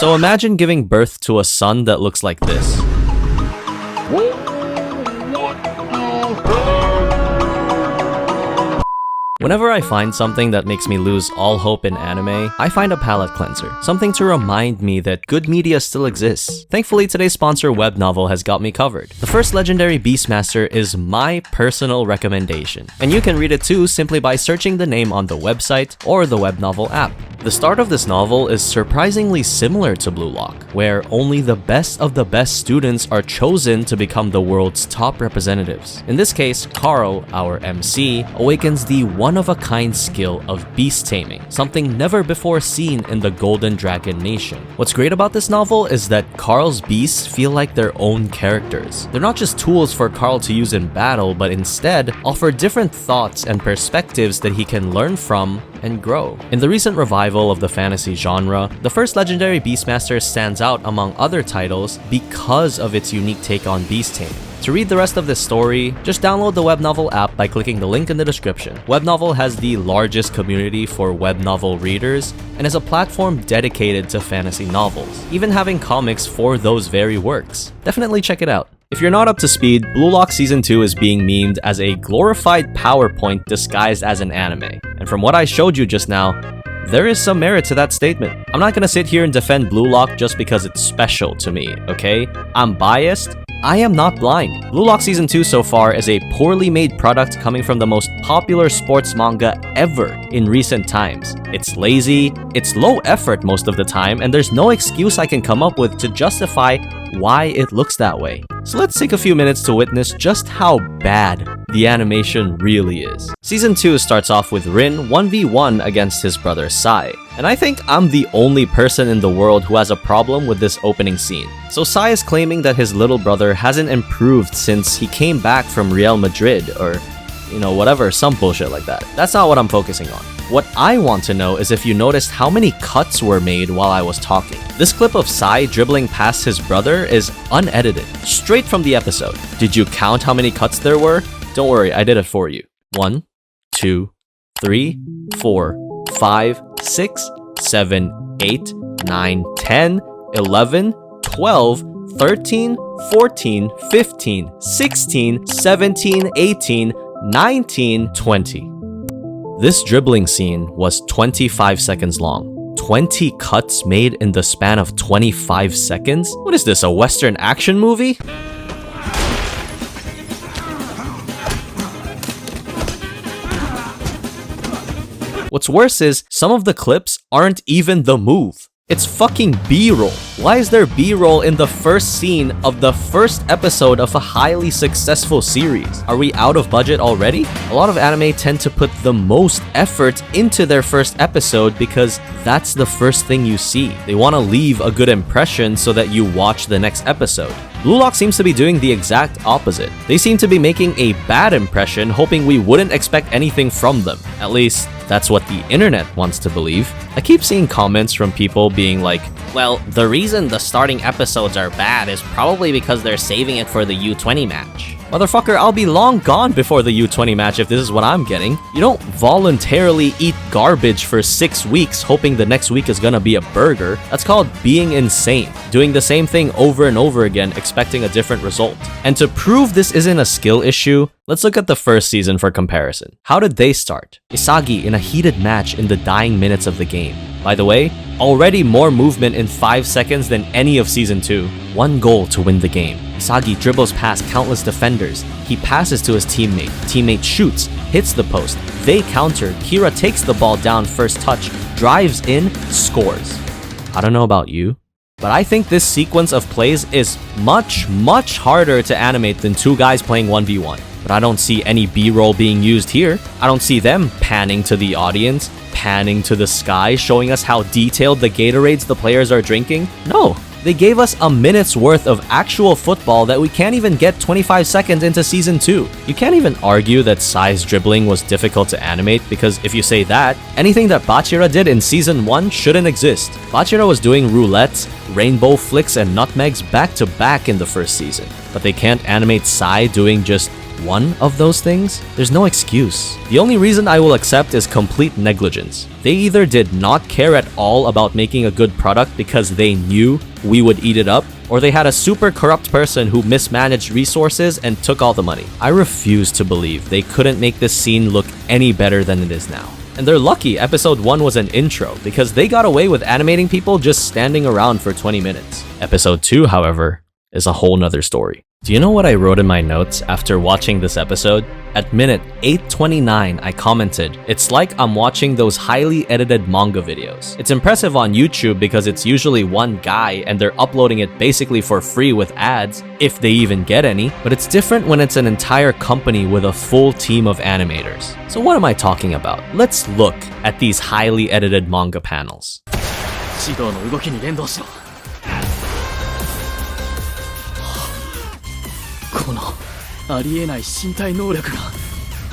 So imagine giving birth to a son that looks like this. Whenever I find something that makes me lose all hope in anime, I find a palate cleanser, something to remind me that good media still exists. Thankfully, today's sponsor web novel has got me covered. The first legendary Beastmaster is my personal recommendation, and you can read it too simply by searching the name on the website or the web novel app. The start of this novel is surprisingly similar to Blue Lock, where only the best of the best students are chosen to become the world's top representatives. In this case, Karu, our MC, awakens the one-of-a-kind skill of beast taming, something never before seen in the Golden Dragon Nation. What's great about this novel is that Karu's beasts feel like their own characters. They're not just tools for Karu to use in battle, but instead offer different thoughts and perspectives that he can learn from and grow. In the recent revival of the fantasy genre, the first legendary Beastmaster stands out among other titles because of its unique take on beast taming. To read the rest of this story, just download the web novel app by clicking the link in the description. Web novel has the largest community for web novel readers and is a platform dedicated to fantasy novels, even having comics for those very works. Definitely check it out. If you're not up to speed, Blue Lock Season 2 is being memed as a glorified PowerPoint disguised as an anime. And from what I showed you just now, there is some merit to that statement. I'm not gonna sit here and defend Blue Lock just because it's special to me, okay? I'm biased. I am not blind. Blue Lock Season 2 so far is a poorly made product coming from the most popular sports manga ever in recent times. It's lazy, it's low effort most of the time, and there's no excuse I can come up with to justify why it looks that way. So let's take a few minutes to witness just how bad the animation really is. Season 2 starts off with Rin 1v1 against his brother Sai, and I think I'm the only person in the world who has a problem with this opening scene. So Sai is claiming that his little brother hasn't improved since he came back from Real Madrid, or whatever, some bullshit like that. That's not what I'm focusing on. What I want to know is if you noticed how many cuts were made while I was talking. This clip of Sai dribbling past his brother is unedited, straight from the episode. Did you count how many cuts there were? Don't worry, I did it for you. 1, 2, 3, 4, 5, 6, 7, 8, 9, 10, 11, 12, 13, 14, 15, 16, 17, 18, 19, 20. This dribbling scene was 25 seconds long. 20 cuts made in the span of 25 seconds? What is this, a Western action movie? What's worse is, some of the clips aren't even the move. It's fucking B-roll. Why is there B-roll in the first scene of the first episode of a highly successful series? Are we out of budget already? A lot of anime tend to put the most effort into their first episode because that's the first thing you see. They want to leave a good impression so that you watch the next episode. Blue Lock seems to be doing the exact opposite. They seem to be making a bad impression, hoping we wouldn't expect anything from them. At least, that's what the internet wants to believe. I keep seeing comments from people being like, well, the reason the starting episodes are bad is probably because they're saving it for the U20 match. Motherfucker, I'll be long gone before the U20 match if this is what I'm getting. You don't voluntarily eat garbage for 6 weeks hoping the next week is gonna be a burger. That's called being insane. Doing the same thing over and over again, expecting a different result. And to prove this isn't a skill issue, let's look at the first season for comparison. How did they start? Isagi in a heated match in the dying minutes of the game. By the way, already more movement in 5 seconds than any of Season 2. One goal to win the game. Isagi dribbles past countless defenders. He passes to his teammate. Teammate shoots, hits the post. They counter. Kira takes the ball down first touch, drives in, scores. I don't know about you, but I think this sequence of plays is much harder to animate than two guys playing 1v1. But I don't see any B-roll being used here. I don't see them panning to the audience, panning to the sky, showing us how detailed the Gatorades the players are drinking. No, they gave us a minute's worth of actual football that we can't even get 25 seconds into Season 2. You can't even argue that Sai's dribbling was difficult to animate, because if you say that, anything that Bachira did in Season 1 shouldn't exist. Bachira was doing roulettes, rainbow flicks, and nutmegs back to back in the first season, but they can't animate Sai doing just one of those things, there's no excuse. The only reason I will accept is complete negligence. They either did not care at all about making a good product because they knew we would eat it up, or they had a super corrupt person who mismanaged resources and took all the money. I refuse to believe they couldn't make this scene look any better than it is now. And they're lucky episode 1 was an intro, because they got away with animating people just standing around for 20 minutes. Episode 2, however, is a whole nother story. Do you know what I wrote in my notes after watching this episode? At minute 8:29, I commented, "It's like I'm watching those highly edited manga videos." It's impressive on YouTube because it's usually one guy and they're uploading it basically for free with ads, if they even get any, but it's different when it's an entire company with a full team of animators. So what am I talking about? Let's look at these highly edited manga panels. 指導の動きに連動しろ。このありえない身体能力が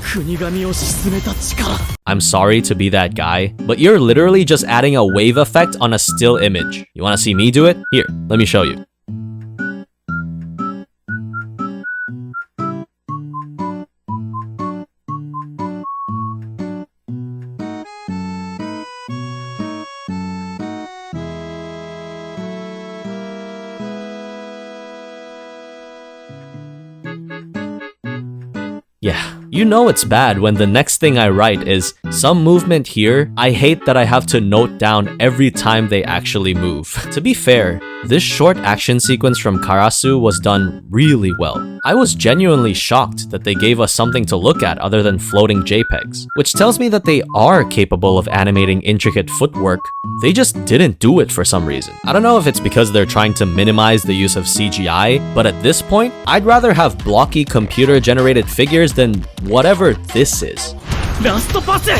国神を鎮めた力。 I'm sorry to be that guy, but you're literally just adding a wave effect on a still image. You wanna see me do it? Here, let me show you. Yeah, you know it's bad when the next thing I write is, some movement here, I hate that I have to note down every time they actually move. To be fair, this short action sequence from Karasu was done really well. I was genuinely shocked that they gave us something to look at other than floating JPEGs, which tells me that they are capable of animating intricate footwork, they just didn't do it for some reason. I don't know if it's because they're trying to minimize the use of CGI, but at this point, I'd rather have blocky computer-generated figures than whatever this is. ラストパス。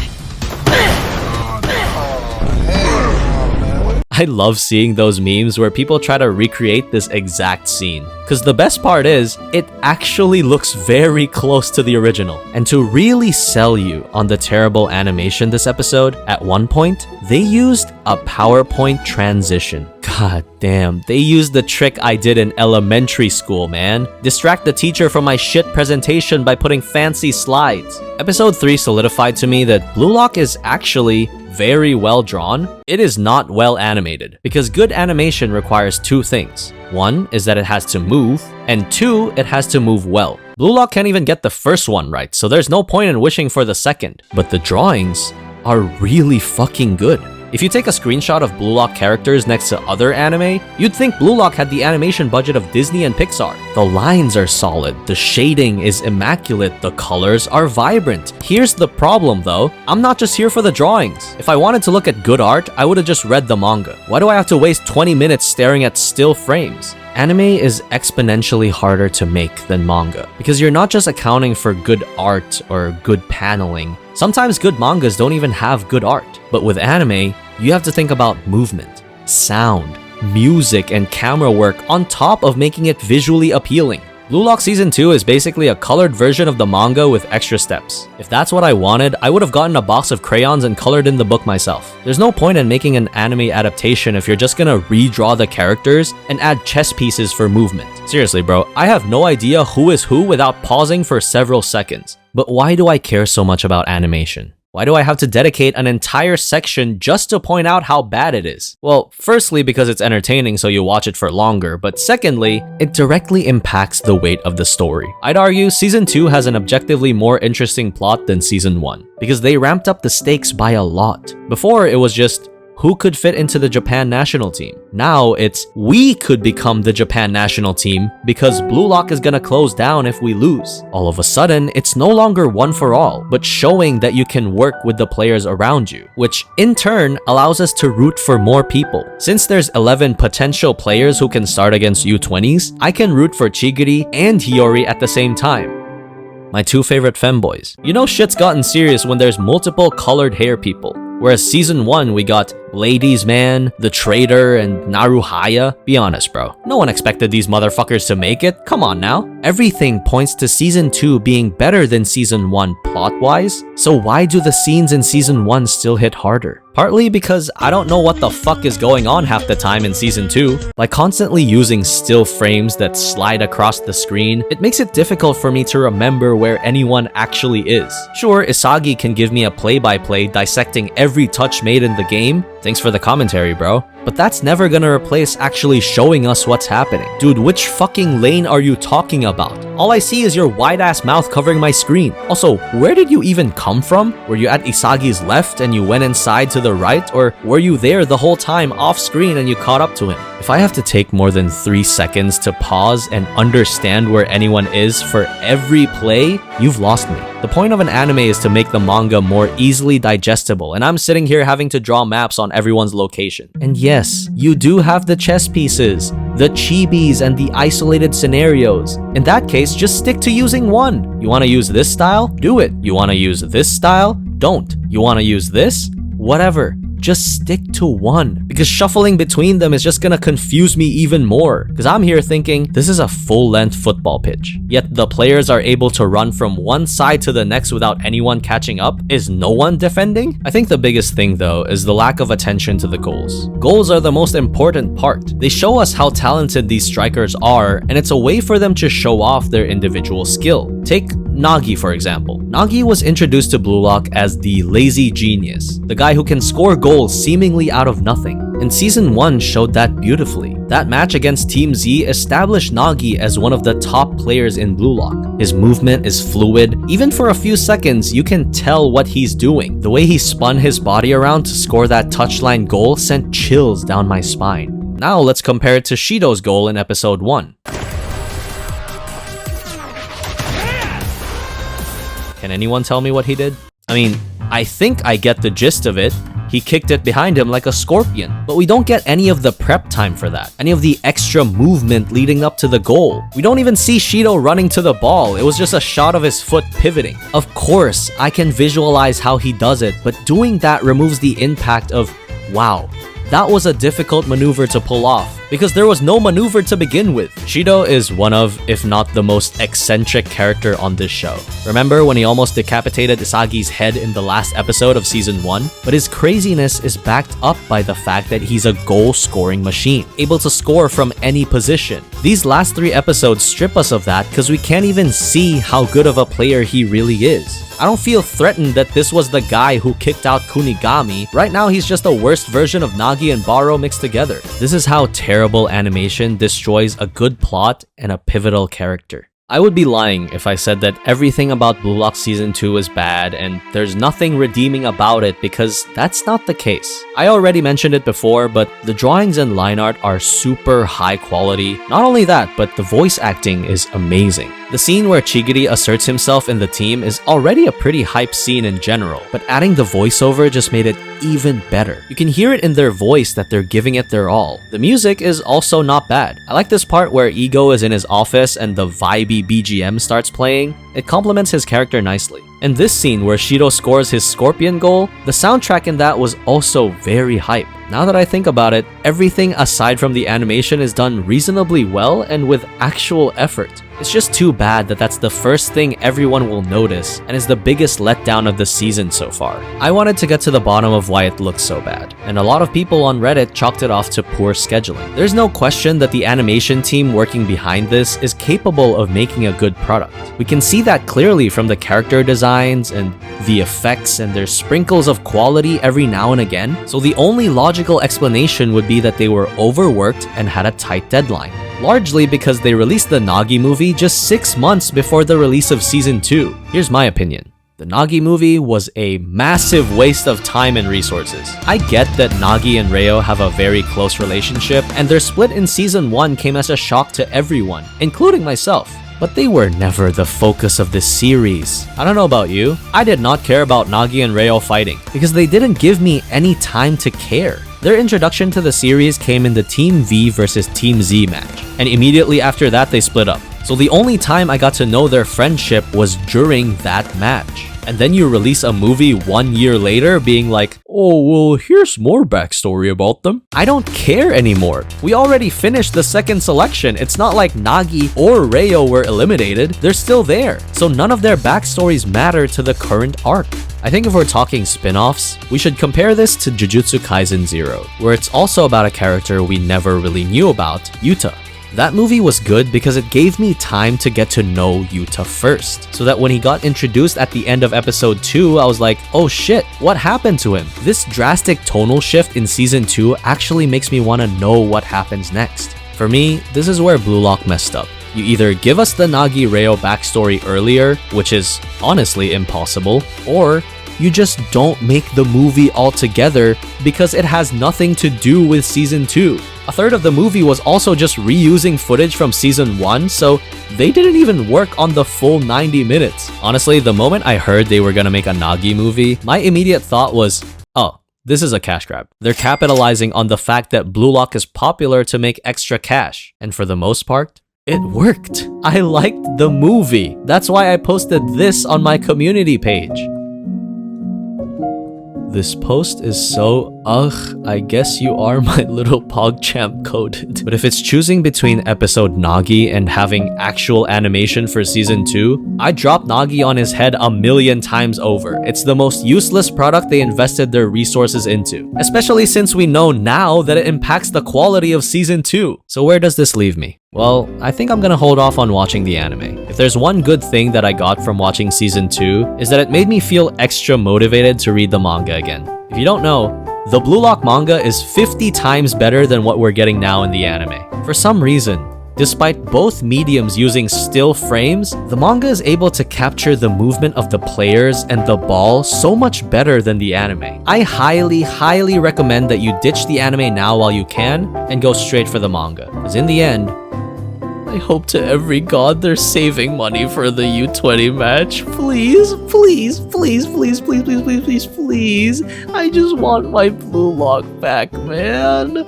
I love seeing those memes where people try to recreate this exact scene. Because the best part is, it actually looks very close to the original. And to really sell you on the terrible animation this episode, at one point, they used a PowerPoint transition. God damn, they used the trick I did in elementary school, man. Distract the teacher from my shit presentation by putting fancy slides. Episode 3 solidified to me that Blue Lock is actually very well drawn. It is not well animated, because good animation requires two things. One is that it has to move, and two, it has to move well. Blue Lock can't even get the first one right, so there's no point in wishing for the second. But the drawings are really fucking good. If you take a screenshot of Blue Lock characters next to other anime, you'd think Blue Lock had the animation budget of Disney and Pixar. The lines are solid, the shading is immaculate, the colors are vibrant. Here's the problem though, I'm not just here for the drawings. If I wanted to look at good art, I would have just read the manga. Why do I have to waste 20 minutes staring at still frames? Anime is exponentially harder to make than manga, because you're not just accounting for good art or good paneling. Sometimes good mangas don't even have good art. But with anime, you have to think about movement, sound, music, and camera work on top of making it visually appealing. Blue Lock Season 2 is basically a colored version of the manga with extra steps. If that's what I wanted, I would have gotten a box of crayons and colored in the book myself. There's no point in making an anime adaptation if you're just gonna redraw the characters and add chess pieces for movement. Seriously bro, I have no idea who is who without pausing for several seconds. But why do I care so much about animation? Why do I have to dedicate an entire section just to point out how bad it is? Well, firstly, because it's entertaining so you watch it for longer, but secondly, it directly impacts the weight of the story. I'd argue Season 2 has an objectively more interesting plot than Season 1, because they ramped up the stakes by a lot. Before, it was just, who could fit into the Japan national team? Now it's, we could become the Japan national team because Blue Lock is gonna close down if we lose. All of a sudden, it's no longer one for all, but showing that you can work with the players around you, which in turn allows us to root for more people. Since there's 11 potential players who can start against U20s, I can root for Chigiri and Hiyori at the same time. My two favorite femboys. You know shit's gotten serious when there's multiple colored hair people. Whereas Season 1, we got Ladies Man, The Traitor, and Naruhaya. Be honest, bro. No one expected these motherfuckers to make it. Come on now. Everything points to Season 2 being better than Season 1 plot-wise. So why do the scenes in Season 1 still hit harder? Partly because I don't know what the fuck is going on half the time in season 2. By constantly using still frames that slide across the screen, it makes it difficult for me to remember where anyone actually is. Sure, Isagi can give me a play-by-play dissecting every touch made in the game. Thanks for the commentary, bro. But that's never gonna replace actually showing us what's happening. Dude, which fucking lane are you talking about? All I see is your wide-ass mouth covering my screen. Also, where did you even come from? Were you at Isagi's left and you went inside to the right? Or were you there the whole time off screen and you caught up to him? If I have to take more than 3 seconds to pause and understand where anyone is for every play, you've lost me. The point of an anime is to make the manga more easily digestible, and I'm sitting here having to draw maps on everyone's location. And yes, you do have the chess pieces, the chibis, and the isolated scenarios. In that case, just stick to using one. You want to use this style? Do it. You want to use this style? Don't. You want to use this? Whatever. Just stick to one, because shuffling between them is just gonna confuse me even more, because I'm here thinking this is a full-length football pitch, yet the players are able to run from one side to the next without anyone catching up. Is no one defending? I think the biggest thing though is the lack of attention to the goals. Goals are the most important part. They show us how talented these strikers are, and it's a way for them to show off their individual skill. Take Nagi, for example. Nagi was introduced to Blue Lock as the lazy genius, the guy who can score goals seemingly out of nothing. And Season 1 showed that beautifully. That match against Team Z established Nagi as one of the top players in Blue Lock. His movement is fluid. Even for a few seconds, you can tell what he's doing. The way he spun his body around to score that touchline goal sent chills down my spine. Now let's compare it to Shido's goal in episode 1. Can anyone tell me what he did? I mean, I think I get the gist of it. He kicked it behind him like a scorpion, but we don't get any of the prep time for that, any of the extra movement leading up to the goal. We don't even see Shido running to the ball. It was just a shot of his foot pivoting. Of course, I can visualize how he does it, but doing that removes the impact of, wow, that was a difficult maneuver to pull off, because there was no maneuver to begin with. Shido is one of, if not the most eccentric character on this show. Remember when he almost decapitated Isagi's head in the last episode of Season 1? But his craziness is backed up by the fact that he's a goal-scoring machine, able to score from any position. These last 3 episodes strip us of that because we can't even see how good of a player he really is. I don't feel threatened that this was the guy who kicked out Kunigami. Right now, he's just a worst version of Nagi and Baro mixed together. This is how terrible animation destroys a good plot and a pivotal character. I would be lying if I said that everything about Blue Lock Season 2 is bad and there's nothing redeeming about it, because that's not the case. I already mentioned it before, but the drawings and line art are super high quality. Not only that, but the voice acting is amazing. The scene where Chigiri asserts himself in the team is already a pretty hype scene in general, but adding the voiceover just made it even better. You can hear it in their voice that they're giving it their all. The music is also not bad. I like this part where Ego is in his office and the vibey BGM starts playing. It complements his character nicely. And this scene where Shido scores his scorpion goal, the soundtrack in that was also very hype. Now that I think about it, everything aside from the animation is done reasonably well and with actual effort. It's just too bad that that's the first thing everyone will notice and is the biggest letdown of the season so far. I wanted to get to the bottom of why it looks so bad, and a lot of people on Reddit chalked it off to poor scheduling. There's no question that the animation team working behind this is capable of making a good product. We can see that clearly from the character designs and the effects, and there's sprinkles of quality every now and again, so the only logical explanation would be that they were overworked and had a tight deadline. Largely because they released the Nagi movie just 6 months before the release of Season 2. Here's my opinion. The Nagi movie was a massive waste of time and resources. I get that Nagi and Reo have a very close relationship, and their split in Season 1 came as a shock to everyone, including myself. But they were never the focus of this series. I don't know about you, I did not care about Nagi and Reo fighting, because they didn't give me any time to care. Their introduction to the series came in the Team V versus Team Z match, and immediately after that they split up. So the only time I got to know their friendship was during that match. and then you release a movie 1 year later being like, oh, well, here's more backstory about them. I don't care anymore. We already finished the second selection. It's not like Nagi or Reo were eliminated. They're still there. So none of their backstories matter to the current arc. I think if we're talking spin-offs, we should compare this to Jujutsu Kaisen 0, where it's also about a character we never really knew about, Yuta. That movie was good because it gave me time to get to know Yuta first, so that when he got introduced at the end of episode 2, I was like, oh shit, what happened to him? This drastic tonal shift in season 2 actually makes me want to know what happens next. For me, this is where Blue Lock messed up. You either give us the Nagi Reo backstory earlier, which is honestly impossible, or you just don't make the movie altogether because it has nothing to do with season 2. A third of the movie was also just reusing footage from season 1, so they didn't even work on the full 90 minutes. Honestly, the moment I heard they were gonna make a Nagi movie, my immediate thought was, oh, this is a cash grab. They're capitalizing on the fact that Blue Lock is popular to make extra cash. And for the most part, it worked. I liked the movie. That's why I posted this on my community page. This post is so, I guess you are my little PogChamp coded. But if it's choosing between episode Nagi and having actual animation for season 2, I dropped Nagi on his head 1,000,000 times over. It's the most useless product they invested their resources into, especially since we know now that it impacts the quality of season 2. So where does this leave me? Well, I think I'm gonna hold off on watching the anime. If there's one good thing that I got from watching season 2, is that it made me feel extra motivated to read the manga again. If you don't know, the Blue Lock manga is 50 times better than what we're getting now in the anime. For some reason, despite both mediums using still frames, the manga is able to capture the movement of the players and the ball so much better than the anime. I highly recommend that you ditch the anime now while you can and go straight for the manga. Because in the end, I hope to every god they're saving money for the U20 match. Please, please, please, please, please, please, please, please, please. I just want my Blue Lock back, man.